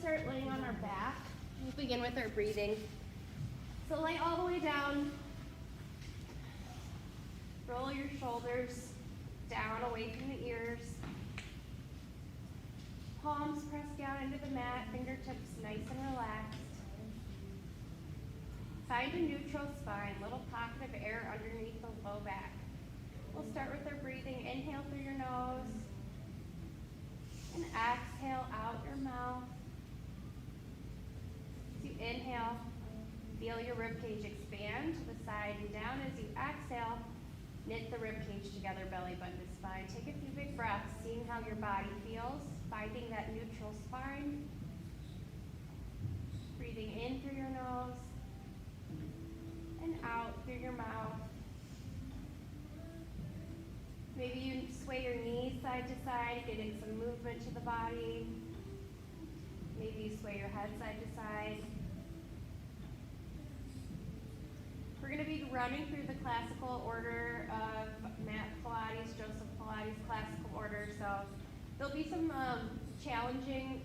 start laying on our back. We'll begin with our breathing. So lay all the way down. Roll your shoulders down away from the ears. Palms press down into the mat, fingertips nice and relaxed. Find a neutral spine, little pocket of air underneath the low back. We'll start with our breathing. Inhale through your nose and exhale out your mouth. As you inhale, feel your ribcage expand to the side and down. As you exhale, knit the ribcage together, belly button to spine. Take a few big breaths, seeing how your body feels, finding that neutral spine. Breathing in through your nose and out through your mouth. Maybe you sway your knees side to side, getting some movement to the body. Maybe you sway your head side to side. We're going to be running through the classical order of Mat Pilates, Joseph Pilates classical order. So there'll be some challenging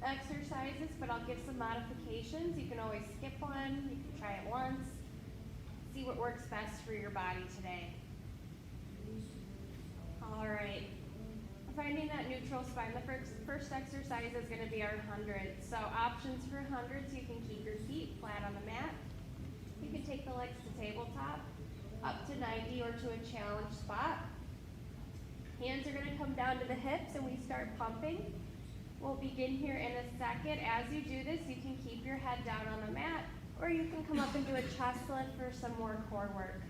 exercises, but I'll give some modifications. You can always skip one. You can try it once. See what works best for your body today. All right. Finding that neutral spine. The first exercise is going to be our hundreds. So options for hundreds, you can keep your feet flat on the mat. You can take the legs to tabletop, up to 90 or to a challenge spot. Hands are going to come down to the hips and we start pumping. We'll begin here in a second. As you do this, you can keep your head down on the mat or you can come up and do a chest lift for some more core work.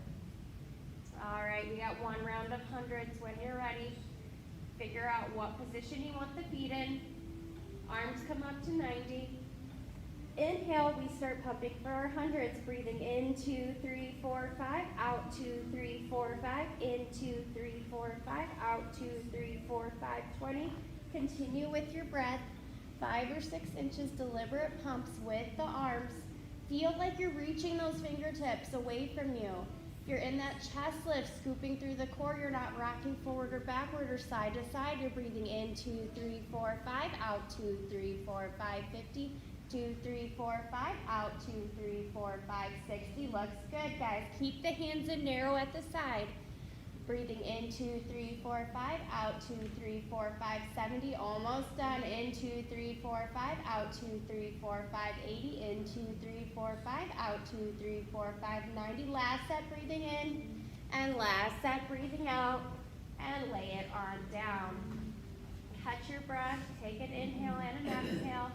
All right, we got one round of hundreds. When you're ready, figure out what position you want the feet in. Arms come up to 90. Inhale, we start pumping for our hundreds. Breathing in, 2, 3, 4, 5. Out, 2, 3, 4, 5. In, 2, 3, 4, 5. Out, 2, 3, 4, 5, 20. Continue with your breath. 5 or 6 inches, deliberate pumps with the arms. Feel like you're reaching those fingertips away from you. You're in that chest lift, scooping through the core. You're not rocking forward or backward or side to side. You're breathing in, 2, 3, 4, 5. Out, 2, 3, 4, 5, 50. 2, 3, 4, 5. Out, 2, 3, 4, 5, 60. Looks good, guys. Keep the hands in narrow at the side. Breathing in, 2, 3, 4, 5. Out, 2, 3, 4, 5, 70. Almost done. In, 2, 3, 4, 5. Out, 2, 3, 4, 5, 80. In, 2, 3, 4, 5. Out, 2, 3, 4, 5, 90. Last set, breathing in. And last set, breathing out. And lay it on down. Catch your breath. Take an inhale and an exhale.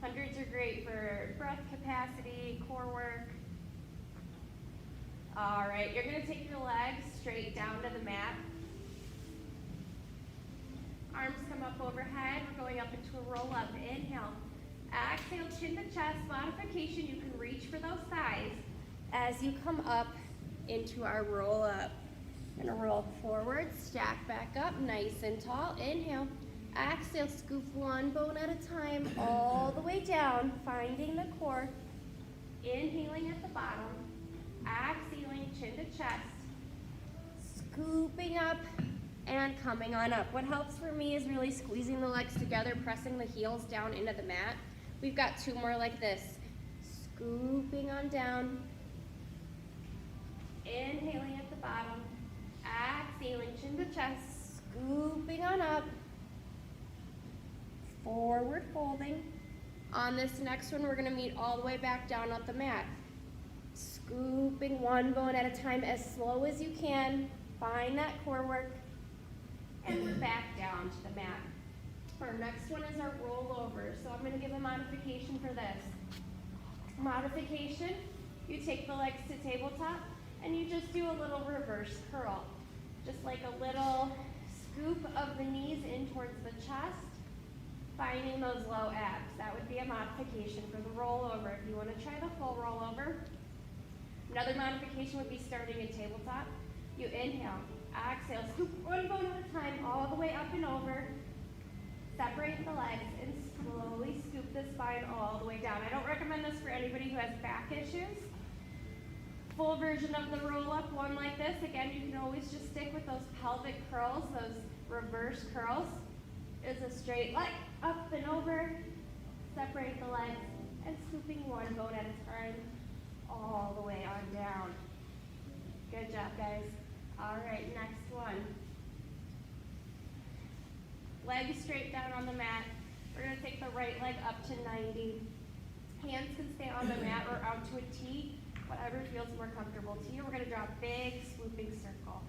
Hundreds are great for breath capacity, core work. All right, you're going to take your legs straight down to the mat. Arms come up overhead. We're going up into a roll up. Inhale. Exhale, chin to chest. Modification, you can reach for those thighs as you come up into our roll up. We're going to roll forward, stack back up, nice and tall. Inhale. Exhale, scoop one bone at a time all the way down, finding the core. Inhaling at the bottom. Exhaling, chin to chest. Scooping up and coming on up. What helps for me is really squeezing the legs together, pressing the heels down into the mat. We've got 2 more like this. Scooping on down. Inhaling at the bottom. Exhaling, chin to chest. Scooping on up. Forward folding. On this next one, we're going to meet all the way back down on the mat. Scooping one bone at a time as slow as you can. Find that core work. And we're back down to the mat. Our next one is our rollover. So I'm going to give a modification for this. Modification, you take the legs to tabletop and you just do a little reverse curl. Just like a little scoop of the knees in towards the chest. Finding those low abs. That would be a modification for the rollover. If you want to try the full rollover. Another modification would be starting at tabletop. You inhale, exhale, scoop one bone at a time all the way up and over. Separate the legs and slowly scoop the spine all the way down. I don't recommend this for anybody who has back issues. Full version of the roll up, one like this. Again, you can always just stick with those pelvic curls, those reverse curls. is a straight leg, up and over, separate the legs, and scooping one foot at a time, all the way on down. Good job, guys. All right, next one. Legs straight down on the mat. We're gonna take the right leg up to 90. Hands can stay on the mat or out to a T, whatever feels more comfortable to you. We're gonna draw a big swooping circle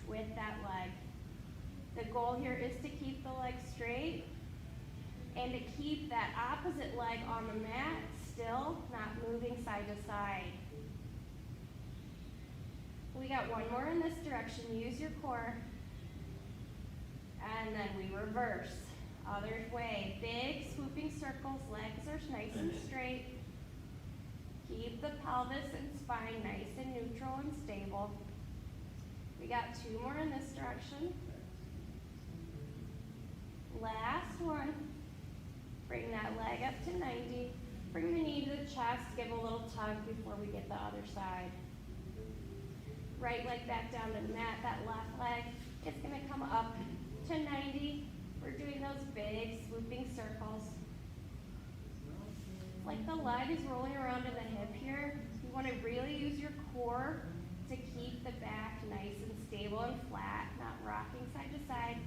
with that leg. The goal here is to keep the leg straight and to keep that opposite leg on the mat still, not moving side to side. We got one more in this direction. Use your core. And then we reverse. Other way. Big swooping circles. Legs are nice and straight. Keep the pelvis and spine nice and neutral and stable. We got two more in this direction. Last one. Bring that leg up to 90. Bring the knee to the chest. Give a little tug before we get the other side. Right leg back down to the mat. That left leg is going to come up to 90. We're doing those big swooping circles. Like the leg is rolling around in the hip here. You want to really use your core to keep the back nice and stable and flat, not rocking side to side.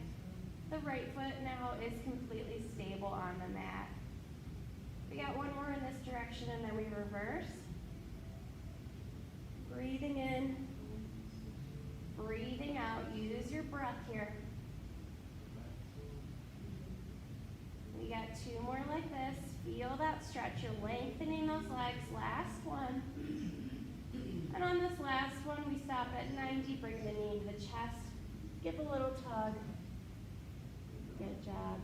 The right foot now is completely stable on the mat. We got one more in this direction and then we reverse. Breathing in, breathing out. Use your breath here. We got two more like this. Feel that stretch. You're lengthening those legs. Last one. And on this last one, we stop at 90. Bring the knee to the chest. Give a little tug. Good job.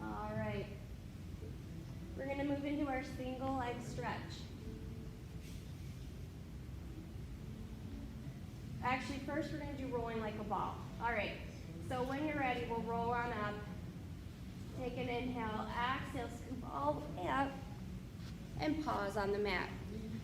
All right. We're going to move into our single leg stretch. Actually, first we're going to do rolling like a ball. All right. So when you're ready, we'll roll on up. Take an inhale, exhale, scoop all the way up, and pause on the mat.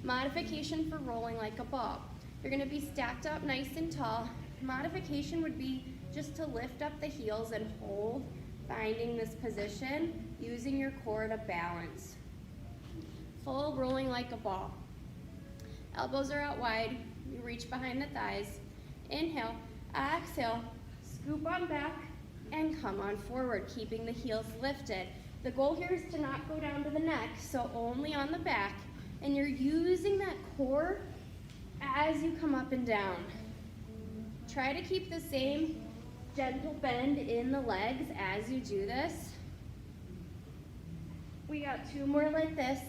Modification for rolling like a ball. You're going to be stacked up nice and tall. Modification would be just to lift up the heels and hold, finding this position, using your core to balance. Full rolling like a ball. Elbows are out wide. You reach behind the thighs. Inhale, exhale, scoop on back, and come on forward, keeping the heels lifted. The goal here is to not go down to the neck, so only on the back. And you're using that core as you come up and down. Try to keep the same gentle bend in the legs as you do this. We got two more like this.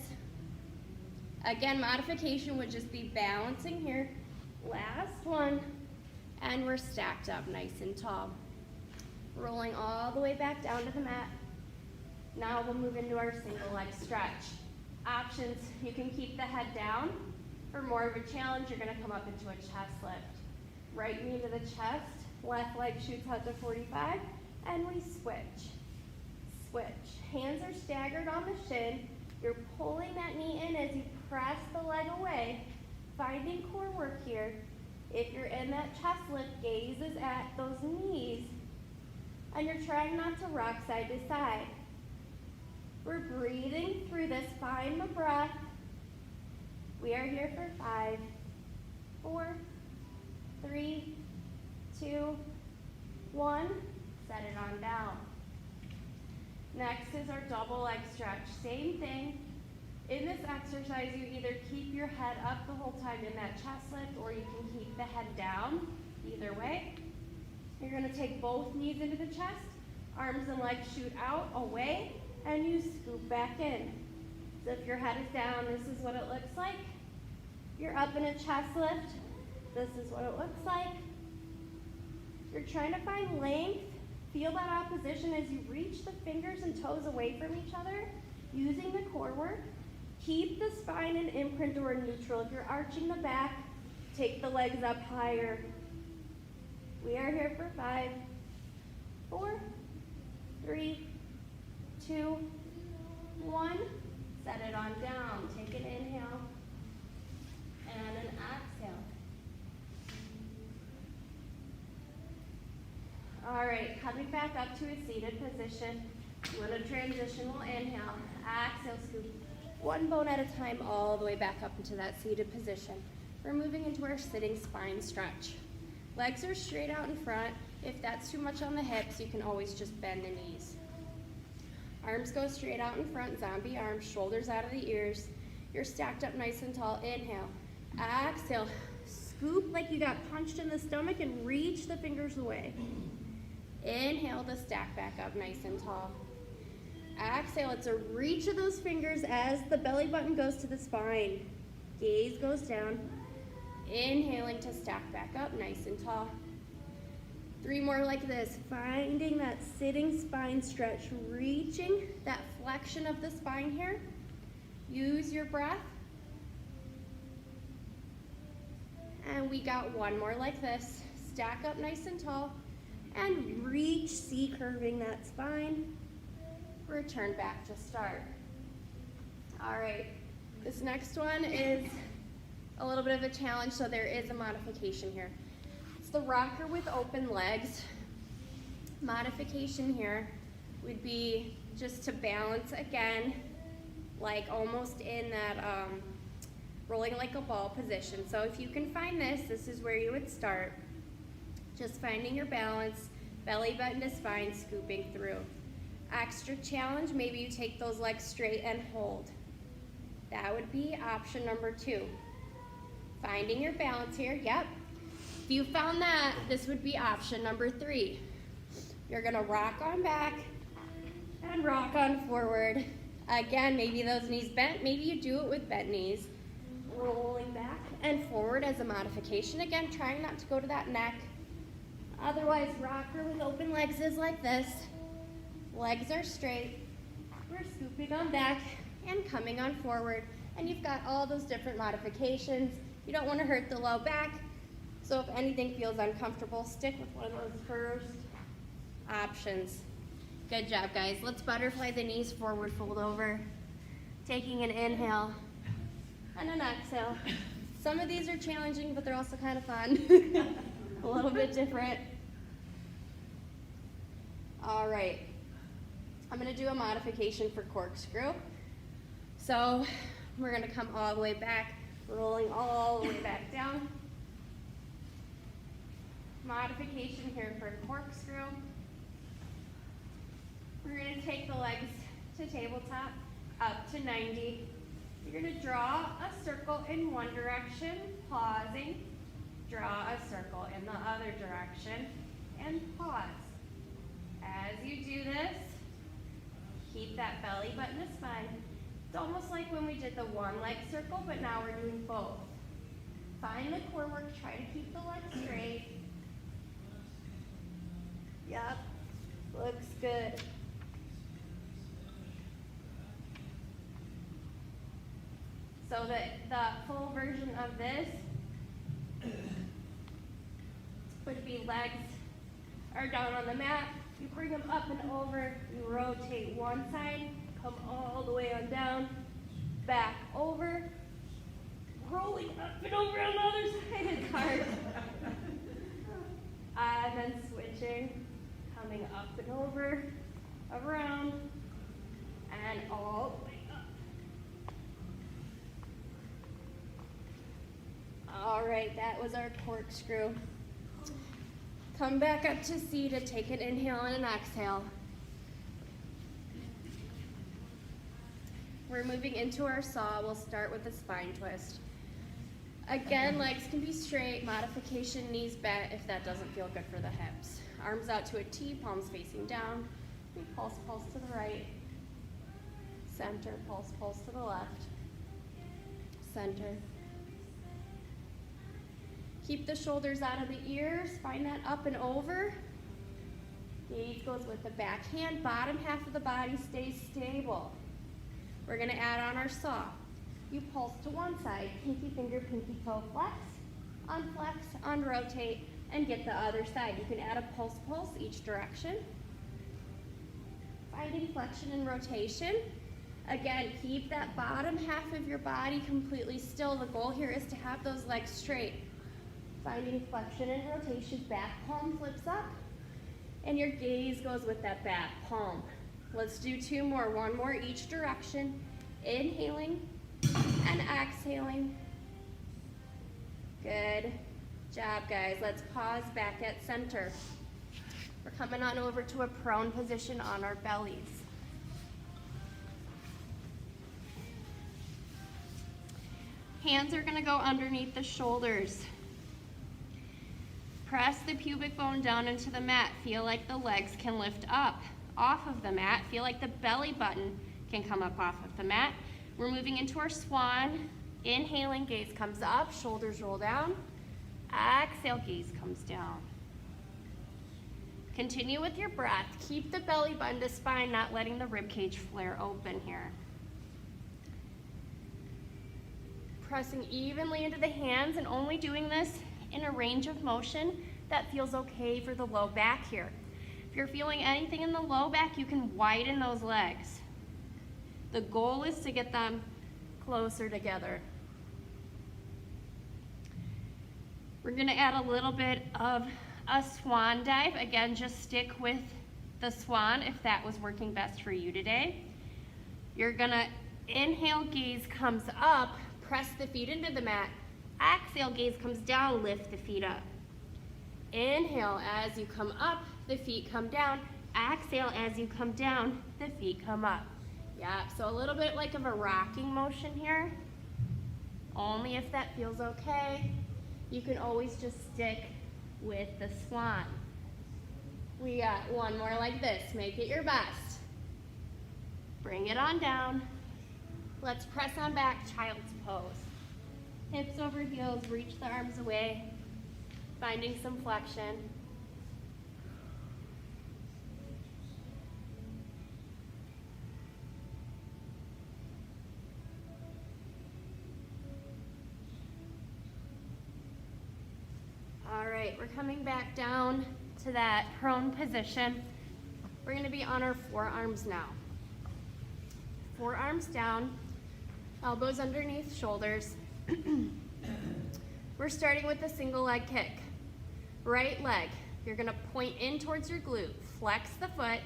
Again, modification would just be balancing here. Last one. And we're stacked up nice and tall. Rolling all the way back down to the mat. Now we'll move into our single leg stretch. Options, you can keep the head down. For more of a challenge, you're going to come up into a chest lift. Right knee to the chest, left leg shoots out to 45, and we switch. Switch. Hands are staggered on the shin. You're pulling that knee in as you press the leg away, finding core work here. If you're in that chest lift, gaze is at those knees, and you're trying not to rock side to side. We're breathing through this. Find the breath. We are here for 5, 4, 3, 2, 1. Set it on down. Next is our double leg stretch. Same thing. In this exercise, you either keep your head up the whole time in that chest lift, or you can keep the head down. Either way. You're going to take both knees into the chest, arms and legs shoot out, away, and you scoop back in. So if your head is down, this is what it looks like. You're up in a chest lift. This is what it looks like. You're trying to find length. Feel that opposition as you reach the fingers and toes away from each other, using the core work. Keep the spine and imprint or neutral. If you're arching the back, take the legs up higher. We are here for 5, 4, 3, 2, 1. Set it on down. Take an inhale and an exhale. All right, coming back up to a seated position. You want to transition, we'll inhale, exhale, scoop. One bone at a time all the way back up into that seated position. We're moving into our sitting spine stretch. Legs are straight out in front. If that's too much on the hips, you can always just bend the knees. Arms go straight out in front, zombie arms, shoulders out of the ears. You're stacked up nice and tall. Inhale, exhale, scoop like you got punched in the stomach and reach the fingers away. Inhale to stack back up nice and tall. Exhale, it's a reach of those fingers as the belly button goes to the spine. Gaze goes down. Inhaling to stack back up nice and tall. 3 more like this, finding that sitting spine stretch, reaching that flexion of the spine here. Use your breath. And we got 1 more like this. Stack up nice and tall and reach, C curving that spine. Return back to start. All right, this next one is a little bit of a challenge, so there is a modification here. It's the rocker with open legs. Modification here would be just to balance again, like almost in that rolling like a ball position. So if you can find this, this is where you would start. Just finding your balance, belly button to spine, scooping through. Extra challenge, maybe you take those legs straight and hold. That would be option number 2. Finding your balance here, yep. If you found that, this would be option number 3. You're gonna rock on back and rock on forward. Again, maybe those knees bent, maybe you do it with bent knees. Rolling back and forward as a modification. Again, trying not to go to that neck. Otherwise, rocker with open legs is like this. Legs are straight. We're scooping on back and coming on forward. And you've got all those different modifications. You don't want to hurt the low back. So if anything feels uncomfortable, stick with one of those first options. Good job, guys. Let's butterfly the knees forward, fold over. Taking an inhale and an exhale. Some of these are challenging, but they're also kind of fun. A little bit different. All right. I'm going to do a modification for corkscrew. So we're going to come all the way back, rolling all the way back down. Modification here for corkscrew. We're going to take the legs to tabletop, up to 90. You're going to draw a circle in one direction, pausing. Draw a circle in the other direction, and pause. As you do this, keep that belly button to spine. It's almost like when we did the one leg circle, but now we're doing both. Find the core work, try to keep the legs straight. Yep, looks good. So the full version of this would be legs are down on the mat. You bring them up and over. You rotate one side, come all the way on down, back over, rolling up and over on the other side. It's hard. And then switching, coming up and over, around, and all the way up. All right, that was our corkscrew. Come back up to seated, take an inhale and an exhale. We're moving into our saw. We'll start with the spine twist. Again, legs can be straight, modification, knees bent if that doesn't feel good for the hips. Arms out to a T, palms facing down. We pulse, pulse to the right. Center, pulse, pulse to the left. Center. Keep the shoulders out of the ears, find that up and over. Gaze goes with the back hand, bottom half of the body stays stable. We're gonna add on our saw. You pulse to one side, pinky finger, pinky toe, flex, unrotate, and get the other side. You can add a pulse, pulse each direction. Finding flexion and rotation. Again, keep that bottom half of your body completely still. The goal here is to have those legs straight. Finding flexion and rotation, back palm flips up. And your gaze goes with that back palm. Let's do 2 more, 1 more each direction. Inhaling and exhaling. Good job, guys. Let's pause back at center. We're coming on over to a prone position on our bellies. Hands are gonna go underneath the shoulders. Press the pubic bone down into the mat. Feel like the legs can lift up off of the mat. Feel like the belly button can come up off of the mat. We're moving into our swan. Inhaling, gaze comes up, shoulders roll down. Exhale, gaze comes down. Continue with your breath. Keep the belly button to spine, not letting the rib cage flare open here. Pressing evenly into the hands and only doing this in a range of motion that feels okay for the low back here. If you're feeling anything in the low back, you can widen those legs. The goal is to get them closer together. We're gonna add a little bit of a swan dive. Again, just stick with the swan if that was working best for you today. You're gonna inhale, gaze comes up, press the feet into the mat. Exhale, gaze comes down, lift the feet up. Inhale, as you come up, the feet come down. Exhale, as you come down, the feet come up. Yeah, so a little bit like of a rocking motion here. Only if that feels okay. You can always just stick with the swan. We got 1 more like this. Make it your best. Bring it on down. Let's press on back, child's pose. Hips over heels, reach the arms away, finding some flexion. All right, we're coming back down to that prone position. We're gonna be on our forearms now. Forearms down, elbows underneath shoulders. We're starting with a single leg kick. Right leg, you're gonna point in towards your glute, flex the foot,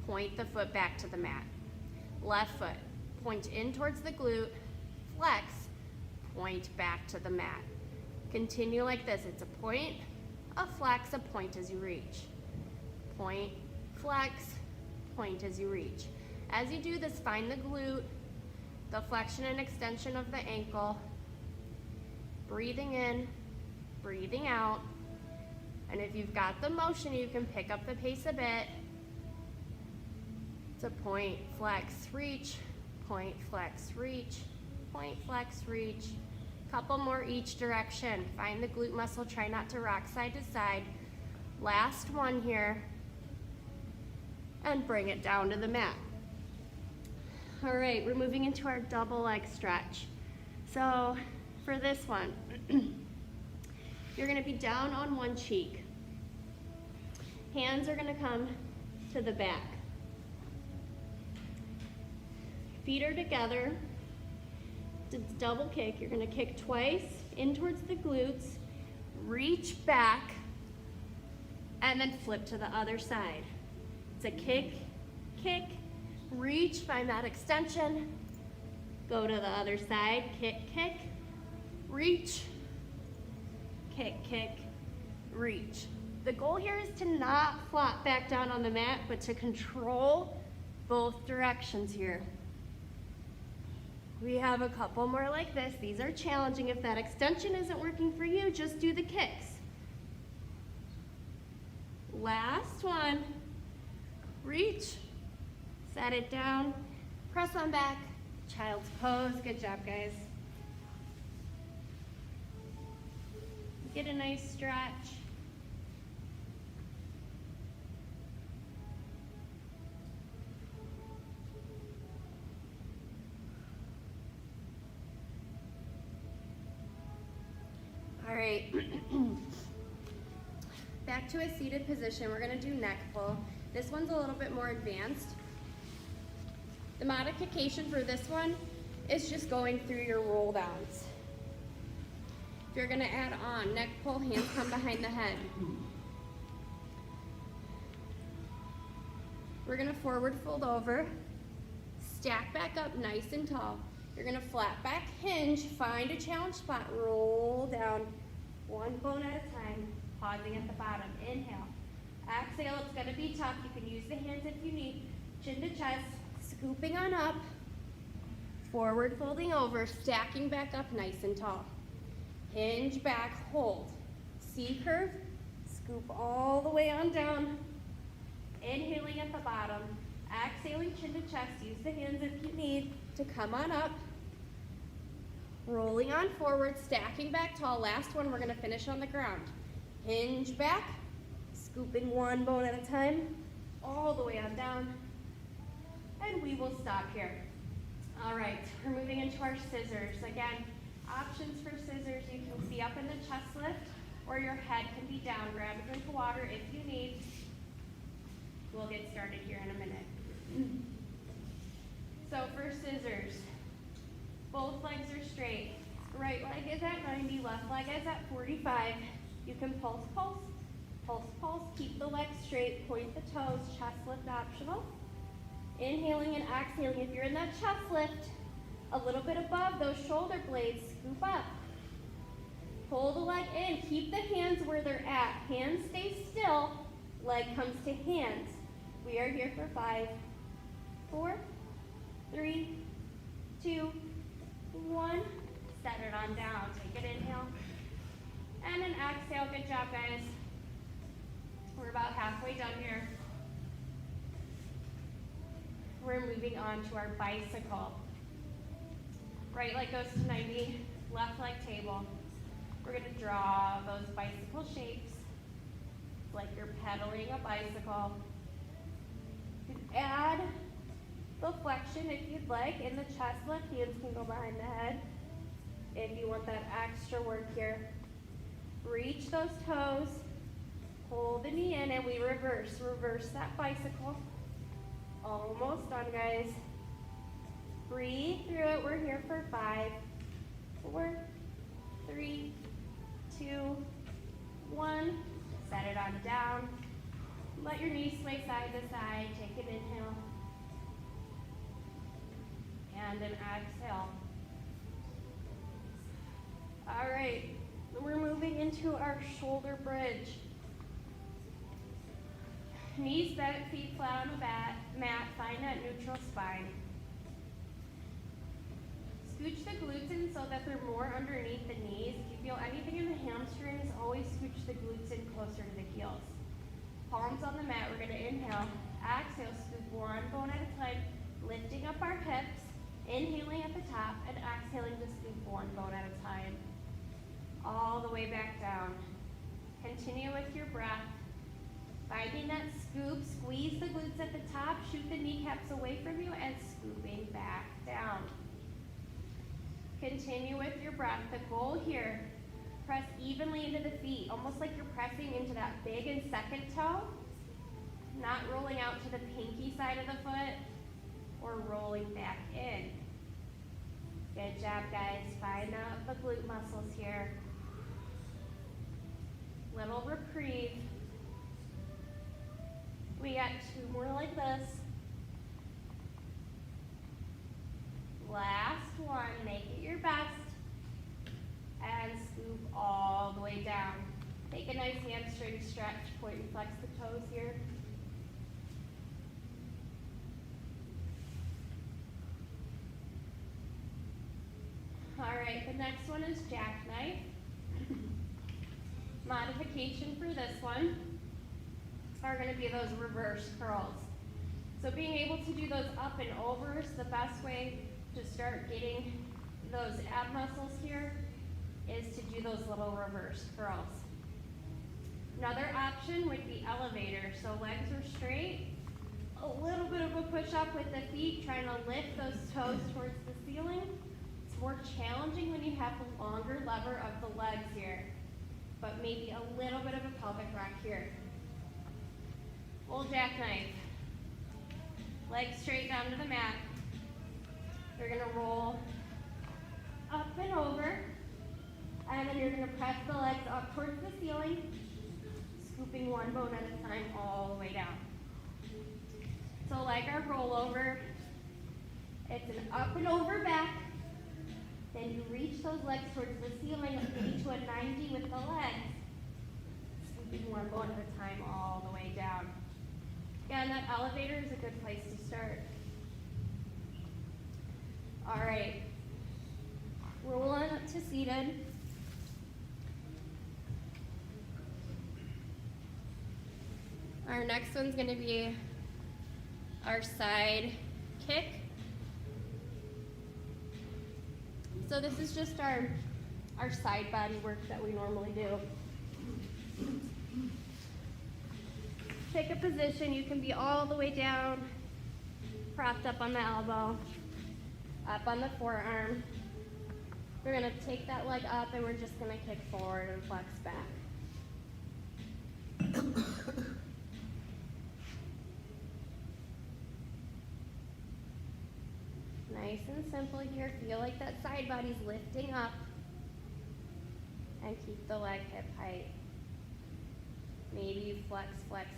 point the foot back to the mat. Left foot, point in towards the glute, flex, point back to the mat. Continue like this. It's a point, a flex, a point as you reach. Point, flex, point as you reach. As you do this, find the glute, the flexion and extension of the ankle. Breathing in, breathing out. And if you've got the motion, you can pick up the pace a bit. It's a point, flex, reach, point, flex, reach, point, flex, reach. Couple more each direction. Find the glute muscle, try not to rock side to side. Last one here. And bring it down to the mat. All right, we're moving into our double leg stretch. So for this one, you're gonna be down on one cheek. Hands are gonna come to the back. Feet are together. It's double kick. You're gonna kick twice in towards the glutes, reach back, and then flip to the other side. It's a kick, kick, reach, find that extension, go to the other side, kick, kick, reach, kick, kick, reach. The goal here is to not flop back down on the mat, but to control both directions here. We have a couple more like this. These are challenging. If that extension isn't working for you, just do the kicks. Last one. Reach, set it down, press on back, child's pose. Good job, guys. Get a nice stretch. All right, back to a seated position. We're gonna do neck pull. This one's a little bit more advanced. The modification for this one is just going through your roll downs. If you're gonna add on neck pull, hands come behind the head. we're gonna forward fold over, stack back up nice and tall. You're gonna flat back hinge, find a challenge spot, roll down, one bone at a time, pausing at the bottom. Inhale. Exhale, it's gonna be tough. You can use the hands if you need. Chin to chest, scooping on up, forward folding over, stacking back up nice and tall. Hinge back, hold. C curve, scoop all the way on down. Inhaling at the bottom, exhaling chin to chest. Use the hands if you need to come on up. Rolling on forward, stacking back tall. Last one, we're gonna finish on the ground. Hinge back, scooping one bone at a time, all the way on down. And we will stop here. All right, we're moving into our scissors. Again, options for scissors, you can see up in the chest lift, or your head can be down. Grab a drink of water if you need. We'll get started here in a minute. So for scissors, both legs are straight. Right leg is at 90, left leg is at 45. You can pulse, pulse, pulse, pulse. Keep the legs straight, point the toes, chest lift optional. Inhaling and exhaling. If you're in that chest lift, a little bit above those shoulder blades, scoop up. Pull the leg in, keep the hands where they're at. Hands stay still, leg comes to hands. We are here for 5, 4, 3, 2, 1. Set it on down. Take an inhale and an exhale. Good job, guys. We're about halfway done here. We're moving on to our bicycle. Right leg goes to 90, left leg table. We're gonna draw those bicycle shapes like you're pedaling a bicycle. You can add the flexion if you'd like. In the chest lift, hands can go behind the head if you want that extra work here. Reach those toes, hold the knee in, and we reverse. Reverse that bicycle. Almost done, guys. Breathe through it. We're here for 5, 4, 3, 2, 1. Set it on down. Let your knees sway side to side. Take an inhale and an exhale. All right, we're moving into our shoulder bridge. Knees bent, feet flat on the mat. Find that neutral spine. Scooch the glutes in so that they're more underneath the knees. If you feel anything in the hamstrings, always scooch the glutes in closer to the heels. Palms on the mat. We're going to inhale. Exhale, scoop one bone at a time, lifting up our hips. Inhaling at the top and exhaling to scoop one bone at a time. All the way back down. Continue with your breath. Finding that scoop, squeeze the glutes at the top, shoot the kneecaps away from you, and scooping back down. Continue with your breath. The goal here, press evenly into the feet, almost like you're pressing into that big and second toe, not rolling out to the pinky side of the foot or rolling back in. Good job, guys. Find out the glute muscles here. Little reprieve. We got 2 more like this. Last one, make it your best. And scoop all the way down. Take a nice hamstring stretch, point and flex the toes here. All right, the next one is jackknife. Modification for this one are going to be those reverse curls. So being able to do those up and overs, the best way to start getting those ab muscles here is to do those little reverse curls. Another option would be elevator. So legs are straight, a little bit of a push up with the feet, trying to lift those toes towards the ceiling. It's more challenging when you have the longer lever of the legs here, but maybe a little bit of a pelvic rock here. Full jackknife. Legs straight down to the mat. You're gonna roll up and over, and then you're gonna press the legs up towards the ceiling, scooping one bone at a time all the way down. So like our rollover, it's an up and over back. Then you reach those legs towards the ceiling, getting to a 90 with the legs. Scooping one bone at a time all the way down. Again, that elevator is a good place to start. All right, rolling up to seated. Our next one's gonna be our side kick. So this is just our side body work that we normally do. Take a position, you can be all the way down, propped up on the elbow, up on the forearm. We're gonna take that leg up and we're just gonna kick forward and flex back. Nice and simple here. Feel like that side body's lifting up and keep the leg hip height. Maybe you flex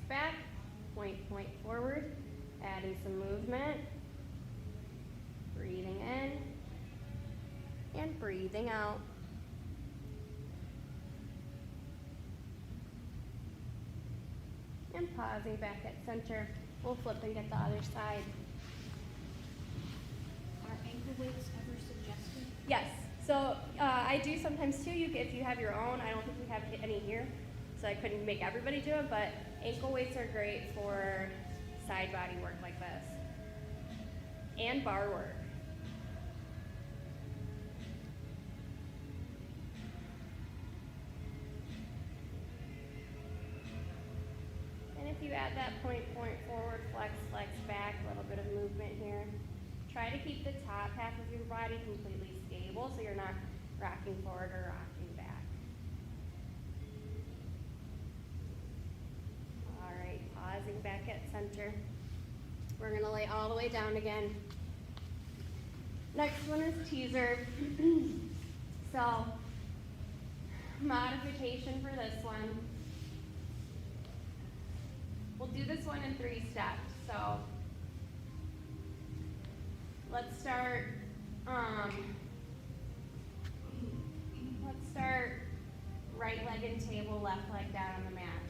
back, point forward, adding some movement. Breathing in and breathing out. And pausing back at center. We'll flip and get the other side. Are ankle weights ever suggested? Yes. So I do sometimes too. If you have your own, I don't think we have any here, so I couldn't make everybody do it. But ankle weights are great for side body work like this, and bar work. And if you add that point forward, flex back, a little bit of movement here. Try to keep the top half of your body completely stable so you're not rocking forward or rocking back. All right, pausing back at center. We're gonna lay all the way down again. Next one is teaser. So, modification for this one. We'll do this one in 3 steps. So, let's start right leg in table, left leg down on the mat.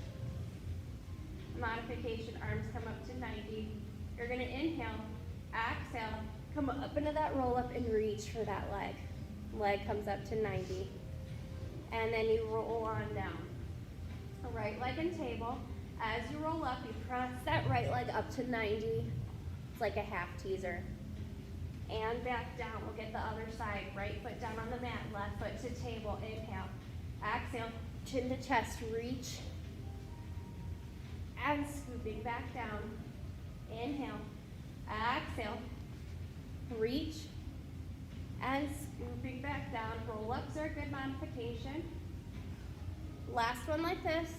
Modification, arms come up to 90. You're gonna inhale, exhale, come up into that roll up and reach for that leg. Leg comes up to 90. And then you roll on down. Right leg in table. As you roll up, you press that right leg up to 90. It's like a half teaser. And back down. We'll get the other side. Right foot down on the mat, left foot to table. Inhale. Exhale, chin to chest, reach. And scooping back down. Inhale. Exhale. Reach. And scooping back down. Roll-ups are a good modification. Last one like this.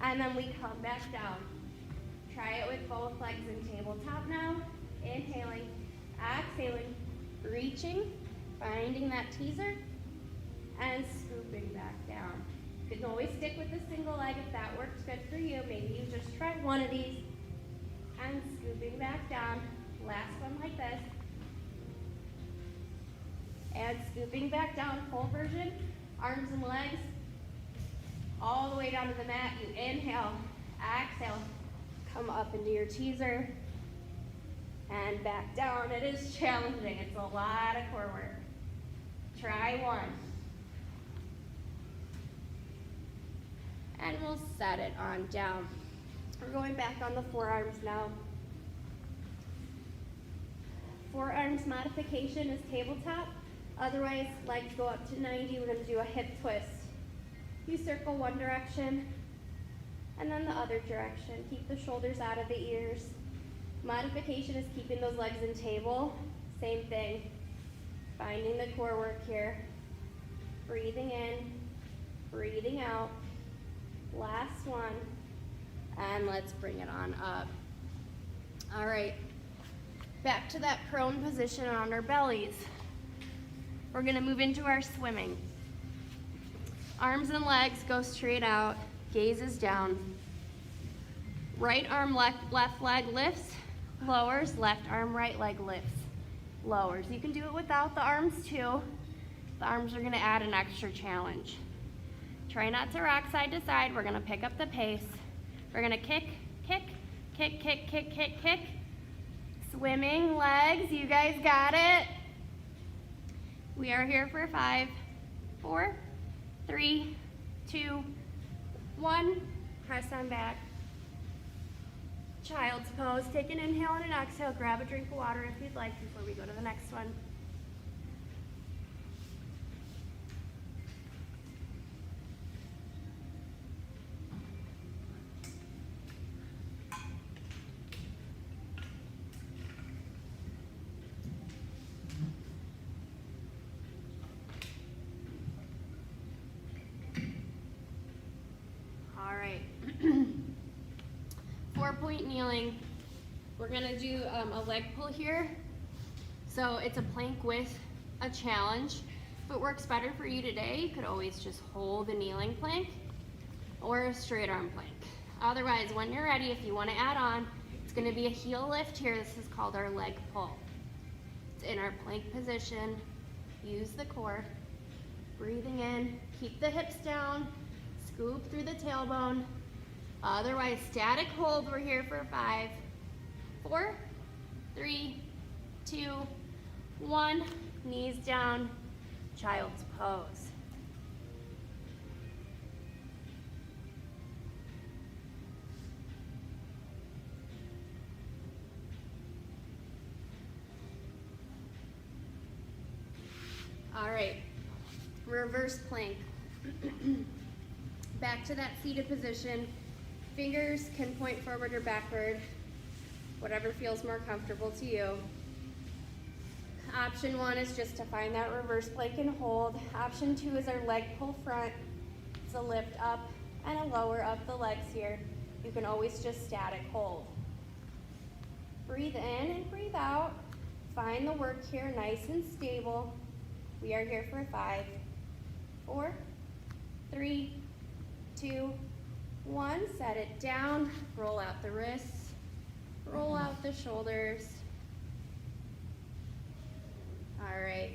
And then we come back down. Try it with both legs in tabletop now. Inhaling. Exhaling, reaching, finding that teaser, and scooping back down. You can always stick with the single leg if that works good for you. Maybe you just try one of these, and scooping back down. Last one like this. And scooping back down, full version, arms and legs, all the way down to the mat. You inhale, exhale, come up into your teaser, and back down. It is challenging. It's a lot of core work. Try one. And we'll set it on down. We're going back on the forearms now. Forearms modification is tabletop. Otherwise, legs go up to 90. We're going to do a hip twist. You circle one direction and then the other direction. Keep the shoulders out of the ears. Modification is keeping those legs in table. Same thing. Finding the core work here. Breathing in, breathing out. Last one. And let's bring it on up. All right. Back to that prone position on our bellies. We're going to move into our swimming. Arms and legs go straight out. Gaze is down. Right arm, left leg lifts. lowers, left arm, right leg lifts, lowers. You can do it without the arms too. The arms are gonna add an extra challenge. Try not to rock side to side. We're gonna pick up the pace. We're gonna kick, kick, kick, kick, kick, kick, kick. Swimming legs, you guys got it. We are here for 5, 4, 3, 2, 1. Press on back. Child's pose. Take an inhale and an exhale. Grab a drink of water if you'd like before we go to the next one. All right. 4-point kneeling. We're gonna do a leg pull here. So it's a plank with a challenge. If it works better for you today, you could always just hold a kneeling plank or a straight arm plank. Otherwise, when you're ready, if you wanna add on, it's gonna be a heel lift here. This is called our leg pull. It's in our plank position. Use the core. Breathing in, keep the hips down, scoop through the tailbone. Otherwise, static hold. We're here for 5, 4, 3, 2, 1. Knees down, child's pose. All right, reverse plank. Back to that seated position. Fingers can point forward or backward, whatever feels more comfortable to you. Option 1 is just to find that reverse plank and hold. Option 2 is our leg pull front. It's a lift up and a lower of the legs here. You can always just static hold. Breathe in and breathe out. Find the work here nice and stable. We are here for 5, 4, 3, 2, 1. Set it down. Roll out the wrists. Roll out the shoulders. All right.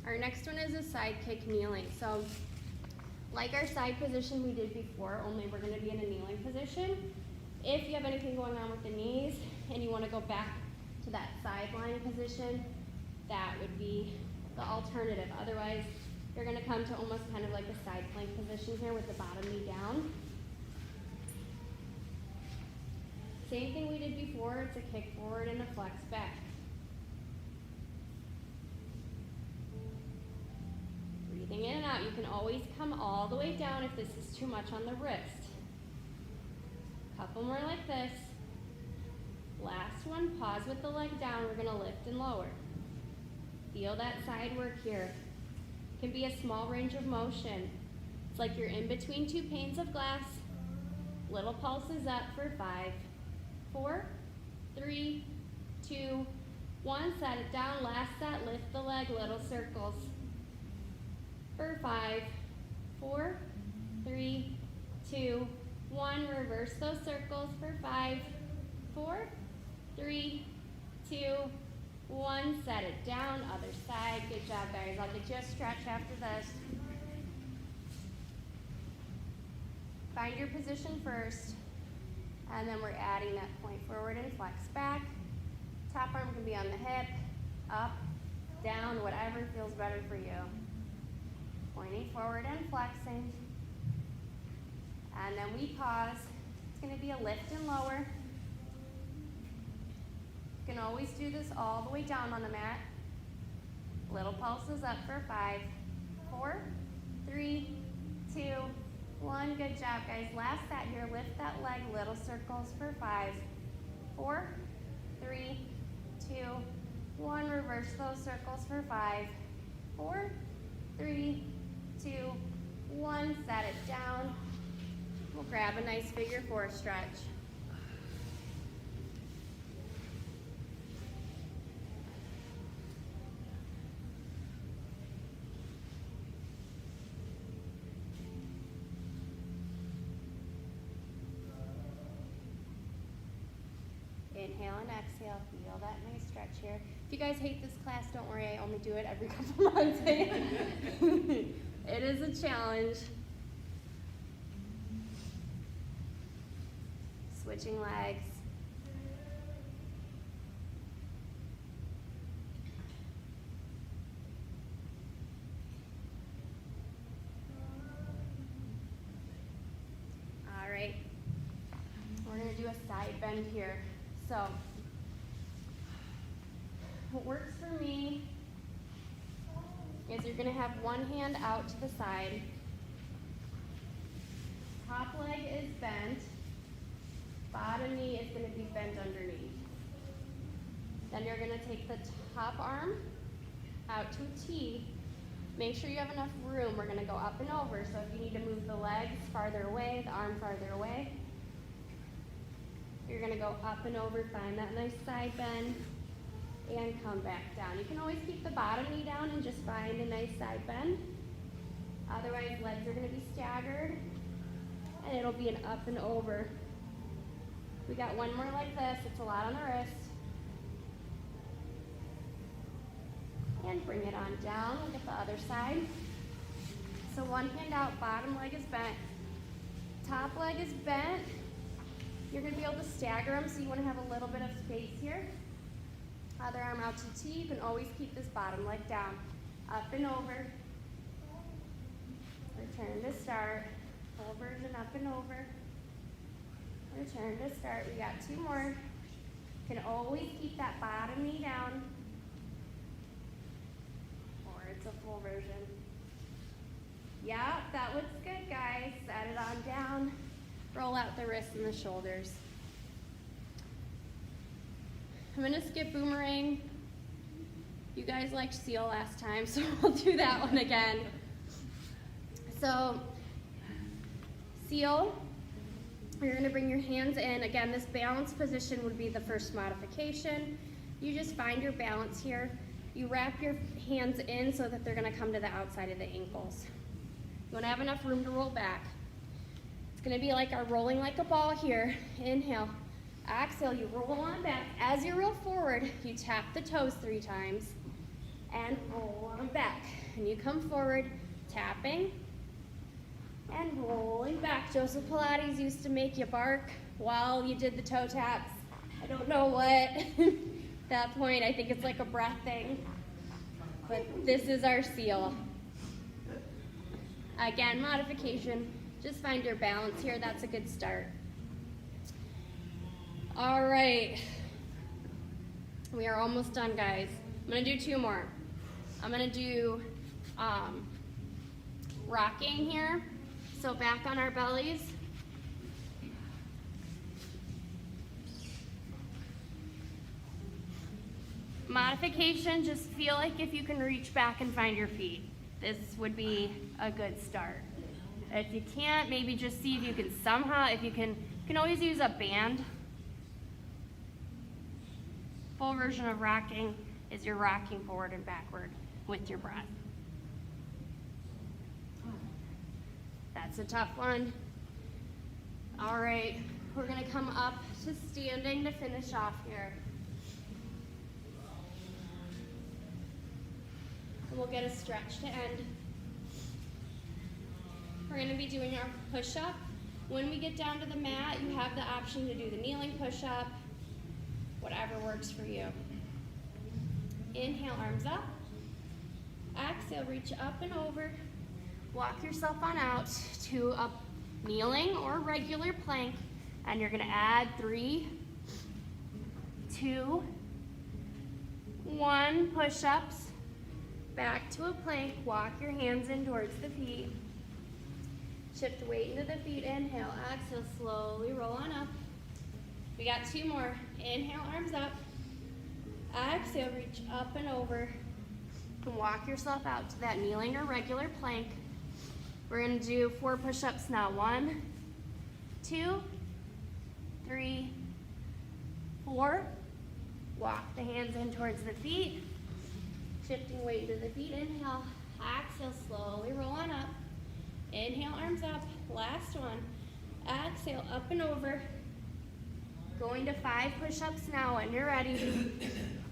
Our next one is a side kick kneeling. So like our side position we did before, only we're gonna be in a kneeling position. If you have anything going on with the knees and you wanna go back to that sideline position, that would be the alternative. Otherwise, you're gonna come to almost kind of like a side plank position here with the bottom knee down. Same thing we did before, it's a kick forward and a flex back. Breathing in and out, you can always come all the way down if this is too much on the wrist. Couple more like this. Last one, pause with the leg down, we're gonna lift and lower. Feel that side work here. It can be a small range of motion. It's like you're in between two panes of glass. Little pulses up for 5, 4, 3, 2, 1. Set it down. Last set, lift the leg, little circles. For 5, 4, 3, 2, 1. Reverse those circles for 5, 4, 3, 2, 1. Set it down. Other side. Good job, guys. I'll get you a stretch after this. Find your position first, and then we're adding that point forward and flex back. Top arm can be on the hip, up, down, whatever feels better for you. Pointing forward and flexing. And then we pause. It's going to be a lift and lower. You can always do this all the way down on the mat. Little pulses up for 5, 4, 3, 2, 1. Good job, guys. Last set here. Lift that leg, little circles for 5, 4, 3, 2, 1. Reverse those circles for 5, 4, 3, 2, 1. Set it down. We'll grab a nice figure 4 stretch. Inhale and exhale. Feel that nice stretch here. If you guys hate this class, don't worry. I only do it every couple months. It is a challenge. Switching legs. All right. We're going to do a side bend here. So, what works for me is you're going to have one hand out to the side. Top leg is bent. Bottom knee is going to be bent underneath. Then you're going to take the top arm out to a T. Make sure you have enough room. We're going to go up and over. So if you need to move the legs farther away, the arm farther away, you're going to go up and over, find that nice side bend, and come back down. You can always keep the bottom knee down and just find a nice side bend. Otherwise, legs are going to be staggered, and it'll be an up and over. We got one more like this. It's a lot on the wrist. And bring it on down. Look at the other side. So one hand out, bottom leg is bent. Top leg is bent. You're going to be able to stagger them, so you want to have a little bit of space here. Other arm out to T. You can always keep this bottom leg down. Up and over. Return to start. Full version up and over. Return to start. We got two more. You can always keep that bottom knee down. Or it's a full version. Yeah, that looks good, guys. Set it on down. Roll out the wrists and the shoulders. I'm going to skip boomerang. You guys liked seal last time, so we'll do that one again. So, seal. You're going to bring your hands in. Again, this balance position would be the first modification. You just find your balance here. You wrap your hands in so that they're going to come to the outside of the ankles. You want to have enough room to roll back. It's going to be like our rolling like a ball here. Inhale. Exhale, you roll on back. As you roll forward, you tap the toes 3 times and roll on back. And you come forward, tapping and rolling back. Joseph Pilates used to make you bark while you did the toe taps. I don't know what. At that point, I think it's like a breath thing. But this is our seal. Again, modification. Just find your balance here. That's a good start. All right. We are almost done, guys. I'm going to do 2 more. I'm going to do rocking here. So back on our bellies. Modification, just feel like if you can reach back and find your feet. This would be a good start. If you can't, maybe just see if you can somehow, you can always use a band. Full version of rocking is you're rocking forward and backward with your breath. That's a tough one. All right, we're gonna come up to standing to finish off here. And we'll get a stretch to end. We're gonna be doing our push-up. When we get down to the mat, you have the option to do the kneeling push-up, whatever works for you. Inhale, arms up. Exhale, reach up and over. Walk yourself on out to a kneeling or regular plank, and you're gonna add 3, 2, 1 push-ups. Back to a plank, walk your hands in towards the feet. Shift the weight into the feet, inhale, exhale, slowly roll on up. We got 2 more. Inhale, arms up. Exhale, reach up and over. And walk yourself out to that kneeling or regular plank. We're gonna do 4 push-ups now. 1, 2, 3, 4. Walk the hands in towards the feet. Shifting weight to the feet, inhale. Exhale, slowly roll on up. Inhale, arms up. Last one. Exhale, up and over. Going to 5 push-ups now when you're ready.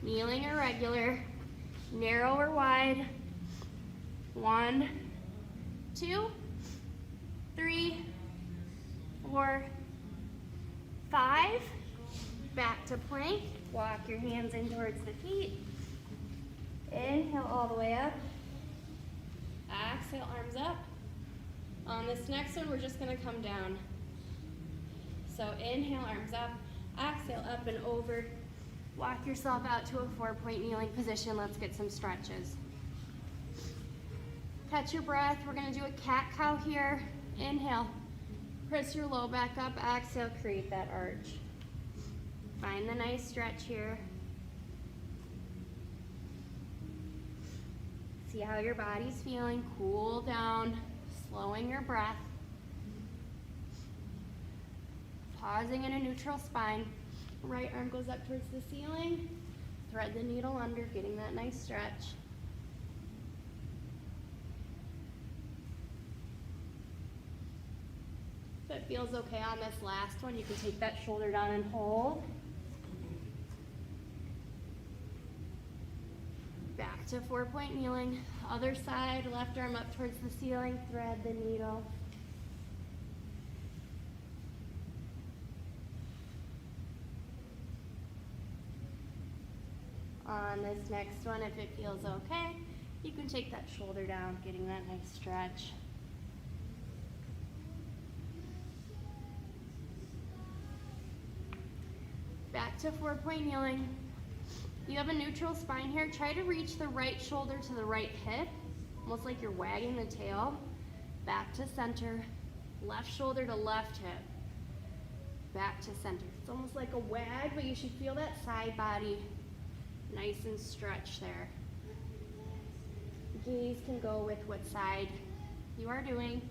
Kneeling or regular, narrow or wide. 1, 2, 3, 4, 5. Back to plank. Walk your hands in towards the feet. Inhale all the way up. Exhale, arms up. On this next one, we're just gonna come down. So inhale, arms up. Exhale, up and over. Walk yourself out to a 4-point kneeling position. Let's get some stretches. Catch your breath. We're gonna do a cat-cow here. Inhale. Press your low back up. Exhale, create that arch. Find the nice stretch here. See how your body's feeling. Cool down, slowing your breath. Pausing in a neutral spine. Right arm goes up towards the ceiling. Thread the needle under, getting that nice stretch. If it feels okay on this last one, you can take that shoulder down and hold. Back to 4-point kneeling. Other side, left arm up towards the ceiling, thread the needle. On this next one, if it feels okay, you can take that shoulder down, getting that nice stretch. Back to 4-point kneeling. You have a neutral spine here. Try to reach the right shoulder to the right hip, almost like you're wagging the tail. Back to center. Left shoulder to left hip. Back to center. It's almost like a wag, but you should feel that side body nice and stretched there. Gaze can go with what side you are doing.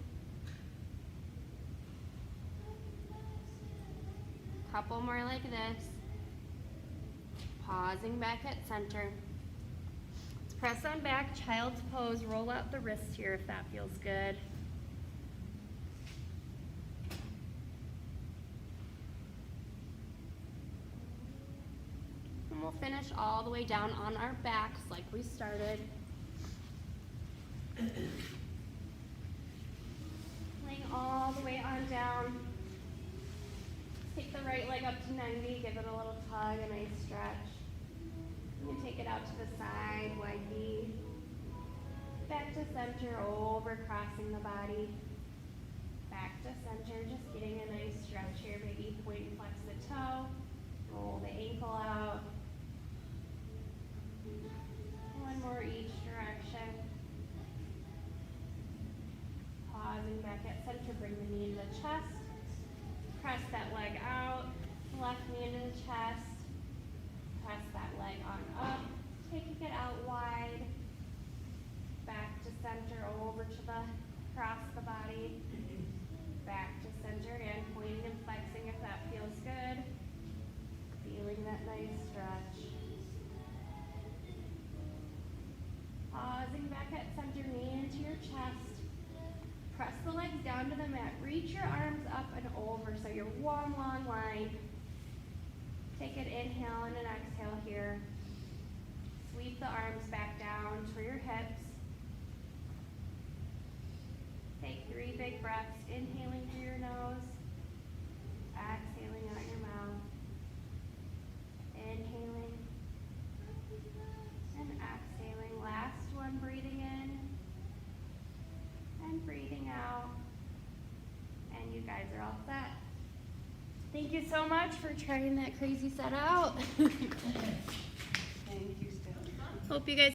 Couple more like this. Pausing back at center. Let's press on back, child's pose. Roll out the wrists here if that feels good. And we'll finish all the way down on our backs like we started. Laying all the way on down. Take the right leg up to 90, give it a little tug, a nice stretch. You can take it out to the side, wide V. Back to center, over, crossing the body. Back to center, just getting a nice stretch here. Maybe point and flex the toe, roll the ankle out. One more each direction. Pausing back at center, bring the knee to the chest. Press that leg out, left knee into the chest. Press that leg on up, taking it out wide. Back to center, over to the, across the body. Back to center again, pointing and flexing if that feels good. Feeling that nice stretch. Pausing back at center, knee into your chest. Press the legs down to the mat. Reach your arms up and over so you're one long line. Take an inhale and an exhale here. Sweep the arms back down to your hips. Take 3 big breaths, inhaling through your nose, exhaling out your mouth. Inhaling and exhaling. Last one, breathing in and breathing out. And you guys are all set. Thank you so much for trying that crazy set out. Thank you, Steph. Hope you guys